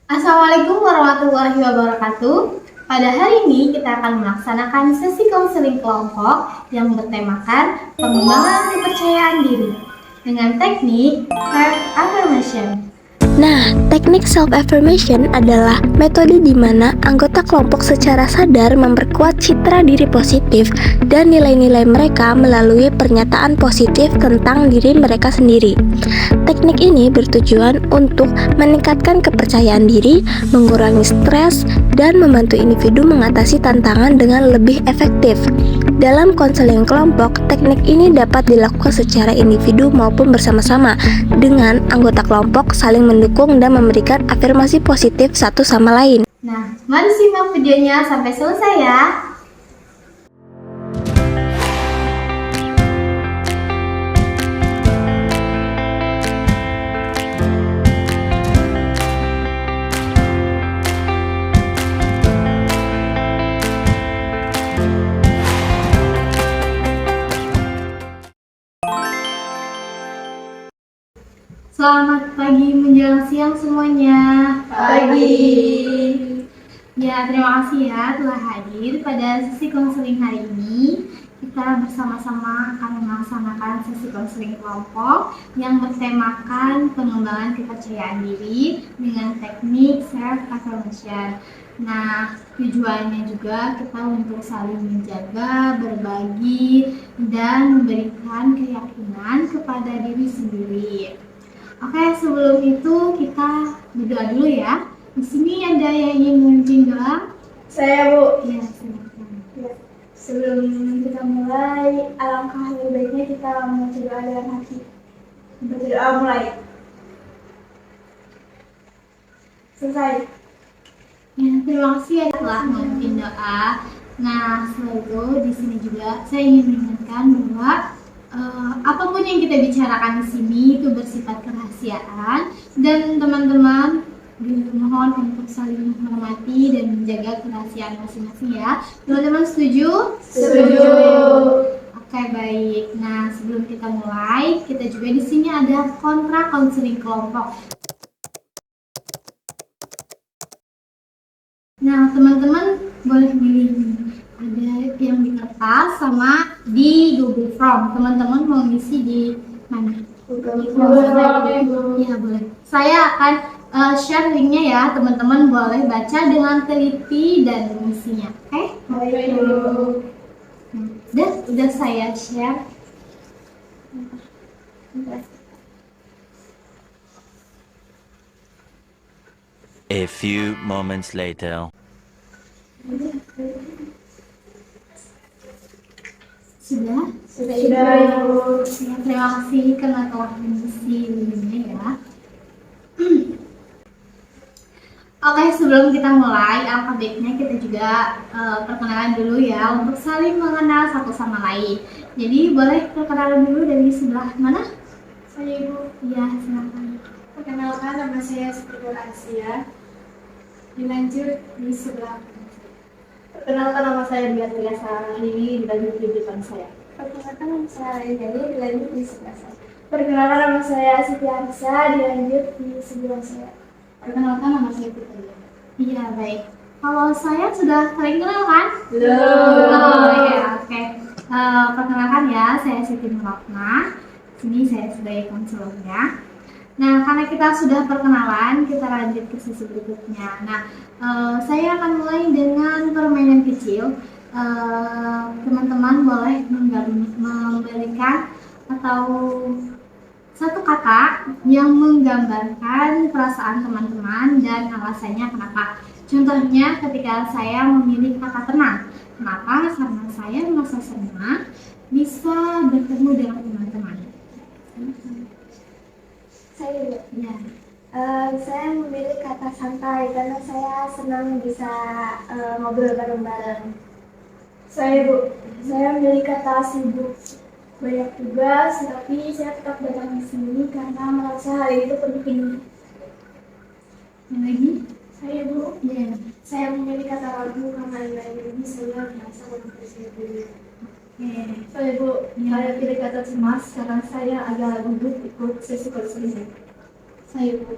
Assalamualaikum warahmatullahi wabarakatuh. Pada hari ini kita akan melaksanakan sesi konseling kelompok yang bertemakan pengembangan kepercayaan diri dengan teknik self-affirmation. Nah, teknik self-affirmation adalah metode di mana anggota kelompok secara sadar memperkuat citra diri positif dan nilai-nilai mereka melalui pernyataan positif tentang diri mereka sendiri. Teknik ini bertujuan untuk meningkatkan kepercayaan diri, mengurangi stres, dan membantu individu mengatasi tantangan dengan lebih efektif. Dalam konseling kelompok, teknik ini dapat dilakukan secara individu maupun bersama-sama dengan anggota kelompok saling mendukung dan memberikan afirmasi positif satu sama lain. Nah, mari simak videonya sampai selesai ya. Selamat pagi menjelang siang semuanya. Pagi. Ya, terima kasih ya telah hadir pada sesi konseling hari ini. Kita bersama-sama akan melaksanakan sesi konseling kelompok yang bertemakan pengembangan kepercayaan diri dengan teknik self-affirmation. Nah, tujuannya juga kita untuk saling menjaga, berbagi, dan memberikan keyakinan kepada diri sendiri. Oke, sebelum itu kita berdoa dulu ya. Di sini ada yang ingin memimpin doa? Saya, Bu. Ya, silakan. Ya. Sebelum kita mulai, alangkah lebih baiknya kita membaca doa dengan hati. Membaca doa mulai. Selesai. Ya, terima kasih ya telah memimpin doa. Nah, setelah itu di sini juga saya ingin mengingatkan bahwa apapun yang kita bicarakan di sini itu bersifat kerahasiaan dan teman-teman dimohon untuk saling menghormati dan menjaga kerahasiaan masing-masing ya. Teman-teman setuju? Setuju. Oke, baik. Nah, sebelum kita mulai, kita juga di sini ada kontrak konseling kelompok. Nah, teman-teman boleh pilih nih. Ada yang di kertas sama di Google Form. Teman-teman mau ngisi di mana? Google Form. Iya, boleh. Saya akan share linknya ya. Teman-teman boleh baca dengan teliti dan mengisinya. Oke? Baik, Bu. Nah, udah saya share. A few moments later. Sudah? Sudah, Ibu. Ya, terima kasih karena telah mengisi linknya ya. Oke, sebelum kita mulai, alangkah baiknya kita juga perkenalan dulu ya untuk saling mengenal satu sama lain. Jadi boleh perkenalan dulu dari sebelah mana? Saya, Ibu. Iya, silakan. Perkenalkan, nama saya Siti Asia. Dilanjut di sebelah kanan saya. Perkenalkan, nama saya Beatrice Sarahini, dilanjut di depan saya. Perkenalkan, nama saya Laini, dilanjut di sebelah saya. Perkenalkan, nama saya Siti Arisa, dilanjut di sebelah saya. Perkenalkan, nama saya Putri. Iya, baik. Kalau saya sudah saling kenal kan? Belum. Oh iya, oke. Perkenalkan ya, saya Siti Nurapna. Sini saya sebagai konselornya. Nah, karena kita sudah perkenalan, kita lanjut ke sesi berikutnya. Nah, saya akan mulai dengan permainan kecil. Teman-teman boleh memberikan atau satu kata yang menggambarkan perasaan teman-teman dan alasannya kenapa. Contohnya ketika saya memilih kata tenang. Kenapa? Karena saya merasa senang bisa bertemu dengan teman-teman. Saya, Ibu. Ya. Saya memilih kata santai karena saya senang bisa ngobrol bareng-bareng. Saya, Bu. Saya memilih kata sibuk. Banyak tugas, tapi saya tetap datang di sini karena merasa hal itu penting. Yang lagi? Saya, Bu. Ya. Saya memilih kata ragu karena nilai ini saya merasa mempercayai diri. Oke. Saya, Bu. Saya pilih kata cemas karena saya agak gugup ikut sesi konseling. Saya, Bu.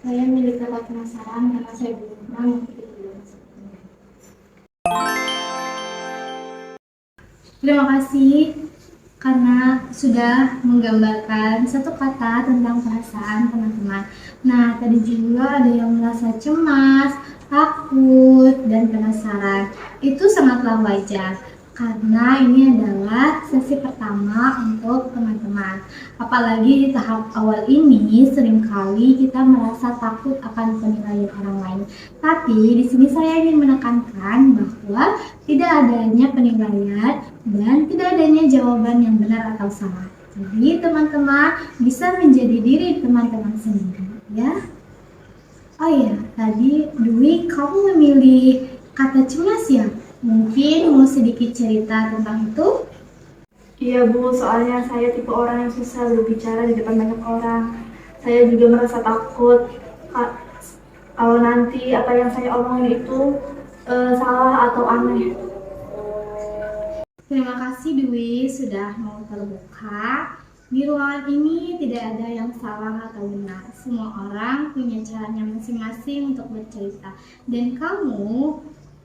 Saya milih kata penasaran karena saya belum pernah mengikuti kegiatan sebelumnya. Terima kasih karena sudah menggambarkan satu kata tentang perasaan teman-teman. Nah, tadi juga ada yang merasa cemas, takut, dan penasaran. Itu sangatlah wajar karena ini adalah sesi pertama untuk teman-teman. Apalagi di tahap awal ini seringkali kita merasa takut akan penilaian orang lain. Tapi di sini saya ingin menekankan bahwa tidak adanya penilaian dan tidak adanya jawaban yang benar atau salah. Jadi teman-teman bisa menjadi diri teman-teman sendiri, ya. Oh iya, tadi Dwi kamu memilih kata cemas ya? Mungkin mau sedikit cerita tentang itu? Iya Bu, soalnya saya tipe orang yang susah berbicara di depan banyak orang. Saya juga merasa takut kalau nanti apa yang saya omongin itu salah atau aneh. Terima kasih Dwi sudah mau terbuka. Di ruangan ini tidak ada yang salah atau benar. Semua orang punya caranya masing-masing untuk bercerita. Dan kamu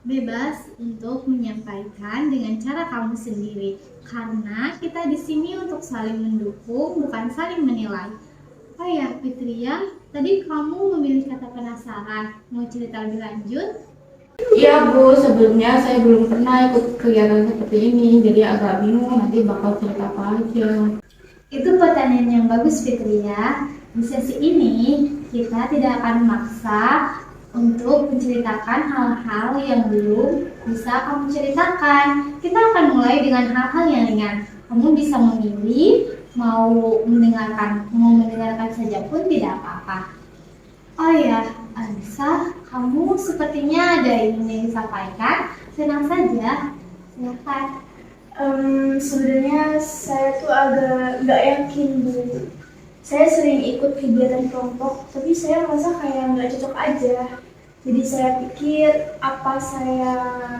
bebas untuk menyampaikan dengan cara kamu sendiri. Karena kita di sini untuk saling mendukung, bukan saling menilai. Oh ya, Fitria, tadi kamu memilih kata penasaran. Mau cerita lebih lanjut? Iya Bu, sebelumnya saya belum pernah ikut kegiatan seperti ini, jadi agak bingung nanti bakal cerita apa aja. Itu pertanyaan yang bagus, Fitria. Di sesi ini, kita tidak akan memaksa untuk menceritakan hal-hal yang belum bisa kamu ceritakan. Kita akan mulai dengan hal-hal yang ringan. Kamu bisa memilih mau mendengarkan saja pun tidak apa-apa. Oh ya, Anissa, kamu sepertinya ada yang ingin disampaikan. Senang saja, silakan. Sebenarnya saya tuh agak nggak yakin Bu. Saya sering ikut kegiatan kelompok, tapi saya merasa kayak nggak cocok aja. Jadi saya pikir apa saya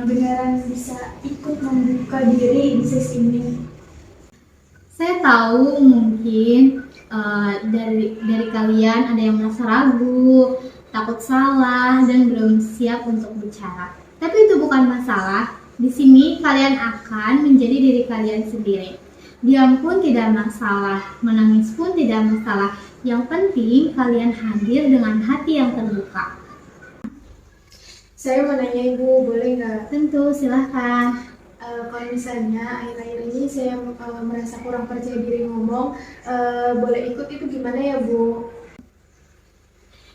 beneran bisa ikut membuka diri di sesi ini. Saya tahu mungkin dari kalian ada yang merasa ragu, takut salah, dan belum siap untuk bicara. Tapi itu bukan masalah. Di sini kalian akan menjadi diri kalian sendiri. Diam pun tidak masalah, menangis pun tidak masalah. Yang penting kalian hadir dengan hati yang terbuka. Saya mau nanya Ibu, boleh nggak? Tentu, silahkan. Kalau misalnya akhir-akhir ini saya merasa kurang percaya diri ngomong, boleh ikut itu gimana ya Bu?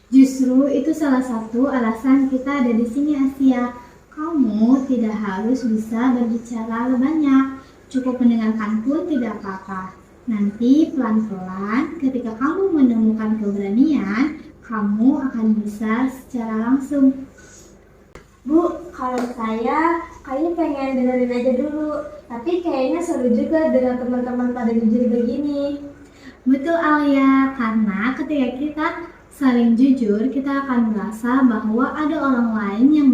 Justru itu salah satu alasan kita ada di sini, Asia. Kamu tidak harus bisa berbicara banyak, cukup mendengarkan pun tidak apa-apa. Nanti pelan-pelan ketika kamu menemukan keberanian, kamu akan bisa secara langsung. Bu, kalau saya kayaknya pengen dengerin aja dulu, tapi kayaknya seru juga dengan teman-teman pada jujur begini. Betul Alia, karena ketika kita saling jujur, kita akan merasa bahwa ada orang lain yang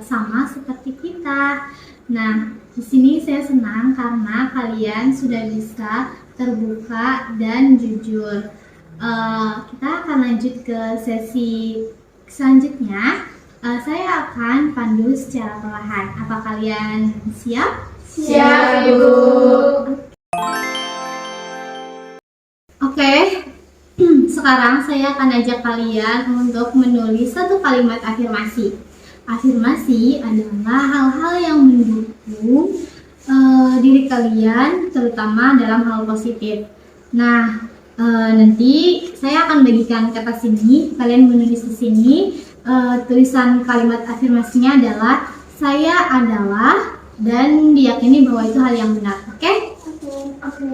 sama seperti kita. Nah, di sini saya senang karena kalian sudah bisa terbuka dan jujur. Kita akan lanjut ke sesi selanjutnya. Saya akan pandu secara perlahan. Apa kalian siap? Siap, Ibu. Oke. Sekarang saya akan ajak kalian untuk menulis satu kalimat afirmasi. Afirmasi adalah hal-hal yang mendukung diri kalian, terutama dalam hal positif. Nah, nanti saya akan bagikan kertas ini. Kalian menulis di sini. Tulisan kalimat afirmasinya adalah saya adalah, dan diyakini bahwa itu hal yang benar. Oke? Oke.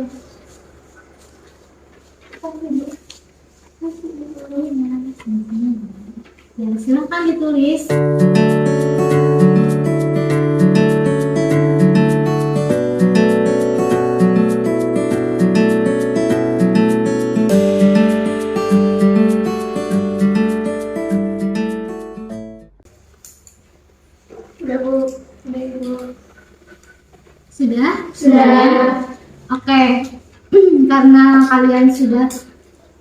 Ya, silakan ditulis. Udah Bu, udah Ibu. Sudah? Sudah. Oke. Karena kalian sudah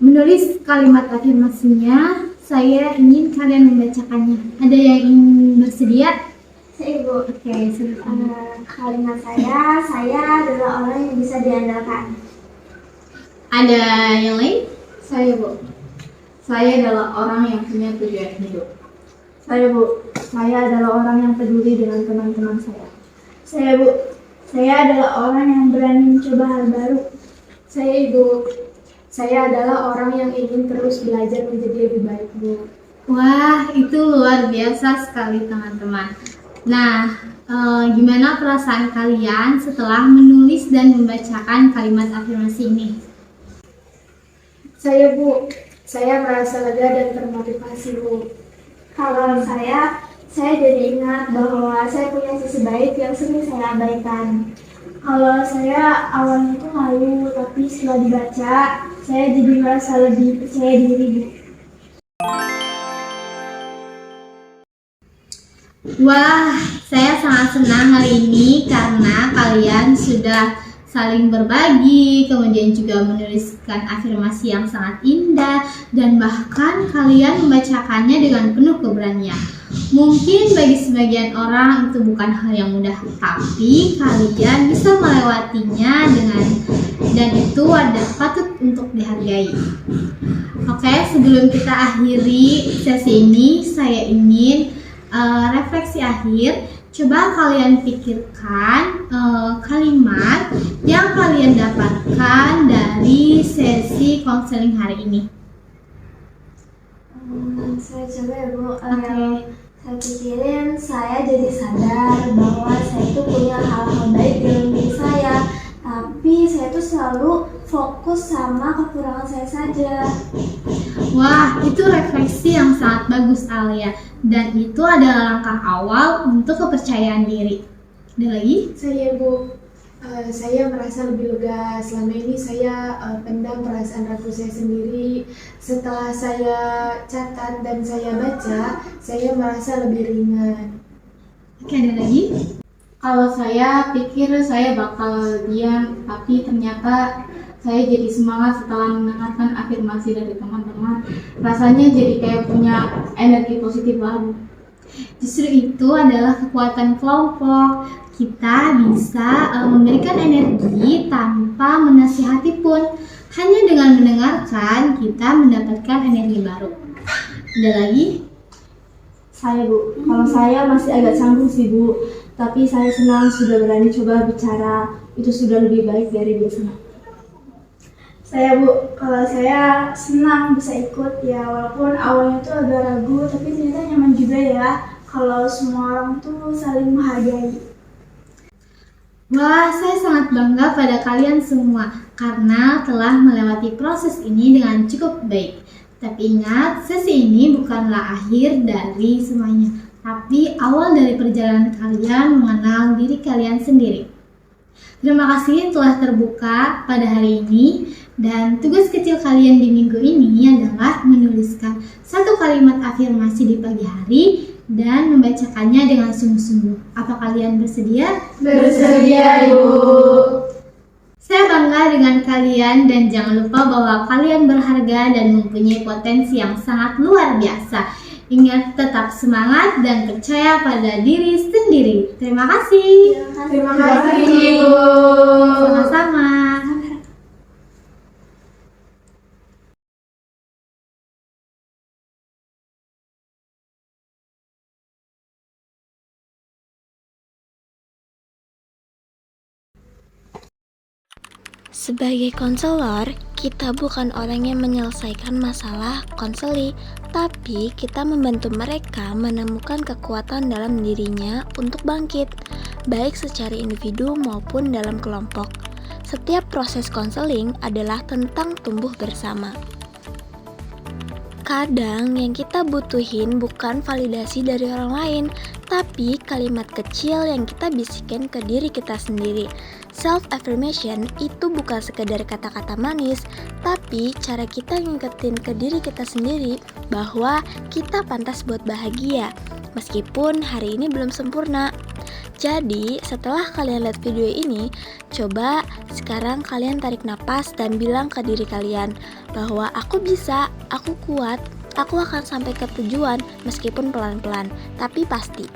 menulis kalimat afirmasinya, saya ingin kalian membacakannya. Ada yang ingin bersedia? Saya Ibu. Oke, silakan. Kalimat saya adalah orang yang bisa diandalkan. Ada yang lain? Saya Bu. Saya adalah orang yang punya tujuan hidup. Saya Bu. Saya adalah orang yang peduli dengan teman-teman saya. Saya Bu. Saya adalah orang yang berani mencoba hal baru. Saya Ibu. Saya adalah orang yang ingin terus belajar menjadi lebih baik Bu. Wah, itu luar biasa sekali teman-teman. Nah, gimana perasaan kalian setelah menulis dan membacakan kalimat afirmasi ini? Saya Bu, saya merasa lega dan termotivasi Bu. Kalau saya jadi ingat bahwa saya punya sisi baik yang sering saya abaikan. Kalau saya awalnya itu malu, tapi setelah dibaca, saya jadi merasa lebih percaya diri Bu. Wah, saya sangat senang hari ini karena kalian sudah saling berbagi, kemudian juga menuliskan afirmasi yang sangat indah, dan bahkan kalian membacakannya dengan penuh keberanian. Mungkin bagi sebagian orang itu bukan hal yang mudah, tapi kalian bisa melewatinya dan itu ada patut untuk dihargai. Oke, sebelum kita akhiri sesi ini, saya ingin refleksi akhir. Coba kalian pikirkan kalimat yang kalian dapatkan dari sesi konseling hari ini. Saya coba ya Bu. Oke. Saya pikirin, saya jadi sadar bahwa saya itu punya hal-hal baik dalam diri saya, tapi saya tuh selalu fokus sama kekurangan saya saja. Wah, itu refleksi yang sangat bagus Alia, dan itu adalah langkah awal untuk kepercayaan diri. Ada lagi? Saya Bu, saya merasa lebih lega. Selama ini saya pendam perasaan ragu saya sendiri. Setelah saya catat dan saya baca, saya merasa lebih ringan. Oke, ada lagi? Kalau saya pikir saya bakal diam, tapi ternyata saya jadi semangat setelah mendengarkan afirmasi dari teman-teman. Rasanya jadi kayak punya energi positif baru. Justru itu adalah kekuatan kelompok. Kita bisa memberikan energi tanpa menasihati pun. Hanya dengan mendengarkan, kita mendapatkan energi baru. Ada lagi? Saya Bu, kalau saya masih agak canggung sih Bu, tapi saya senang sudah berani coba bicara. Itu sudah lebih baik dari biasanya. Saya Bu, kalau saya senang bisa ikut ya, walaupun awalnya tuh agak ragu, tapi ternyata nyaman juga ya kalau semua orang tuh saling menghargai. Wah, saya sangat bangga pada kalian semua karena telah melewati proses ini dengan cukup baik. Tapi ingat, sesi ini bukanlah akhir dari semuanya, tapi awal dari perjalanan kalian mengenal diri kalian sendiri. Terima kasih telah terbuka pada hari ini, dan tugas kecil kalian di minggu ini adalah menuliskan satu kalimat afirmasi di pagi hari dan membacakannya dengan sungguh-sungguh. Apa kalian bersedia? Bersedia Ibu. Saya bangga dengan kalian dan jangan lupa bahwa kalian berharga dan mempunyai potensi yang sangat luar biasa. Ingat, tetap semangat dan percaya pada diri sendiri. Terima kasih. Terima kasih Ibu. Sama-sama. Sebagai konselor, kita bukan orang yang menyelesaikan masalah konseli, tapi kita membantu mereka menemukan kekuatan dalam dirinya untuk bangkit, baik secara individu maupun dalam kelompok. Setiap proses konseling adalah tentang tumbuh bersama. Kadang yang kita butuhin bukan validasi dari orang lain, tapi kalimat kecil yang kita bisikin ke diri kita sendiri. Self-affirmation itu bukan sekedar kata-kata manis, tapi cara kita ngingetin ke diri kita sendiri bahwa kita pantas buat bahagia, meskipun hari ini belum sempurna. Jadi, setelah kalian lihat video ini, coba sekarang kalian tarik napas dan bilang ke diri kalian bahwa aku bisa, aku kuat, Aku akan sampai ke tujuan meskipun pelan-pelan, tapi pasti.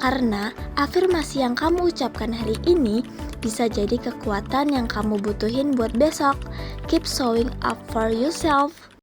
Karena afirmasi yang kamu ucapkan hari ini bisa jadi kekuatan yang kamu butuhin buat besok. Keep showing up for yourself.